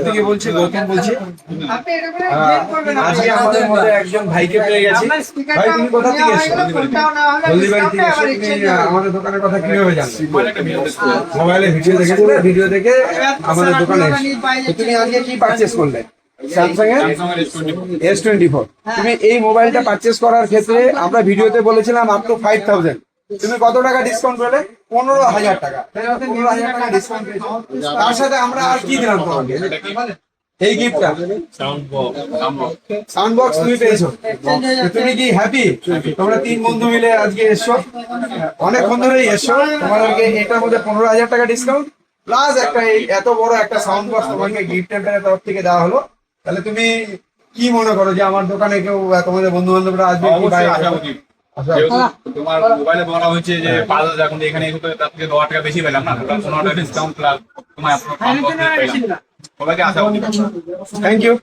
থেকে বলছি, গৌতম বলছি। আজকে আমাদের মধ্যে একজন ভাইকে পেয়ে গেছি। ভাই, তুমি কোথা থেকে এসছো? হলদিবাড়ি থেকে এসছো। তুমি আমাদের দোকানের কথা কিভাবে জানো? মোবাইলে ভিডিও দেখেছিলে, ভিডিও দেখে আমাদের দোকানে এসছো। তো তুমি আজকে কি পারচেস করলে? স্যামসাং এর S24। তুমি এই মোবাইলটা পারচেস করার ক্ষেত্রে আমরা ভিডিওতে বলেছিলাম আপ টু 5000। তুমি কত টাকা ডিসকাউন্ট পেলে? 15,000 টাকা। 15,000 টাকা ডিসকাউন্ট পেয়েছো। তার সাথে আমরা আর কি দিলাম তোমাকে? এই গিফটটা, সাউন্ড বক্স তুমি পেয়েছো। তো তুমি কি হ্যাপি? তোমরা 3 বন্ধু মিলে আজকে এসছো, অনেকক্ষণ ধরেই এসছো। তোমাদেরকে এটার মধ্যে 15,000 টাকা ডিসকাউন্ট প্লাস একটা এই এত বড় একটা সাউন্ড বক্স তোমাকে গিফট টেম্পারের তরফ থেকে দেওয়া হলো। তাহলে তুমি কি মনে করো যে আমার দোকানে কেউ তোমাদের বন্ধু বান্ধবরা আসবে? তোমার মোবাইলে বলা হয়েছে যে 5,000, এখন এখানে তার থেকে 10 টাকা বেশি পেলাম না, 15 টাকা ডিসকাউন্ট প্লাস তোমার সবাইকে আশা করি। Thank you.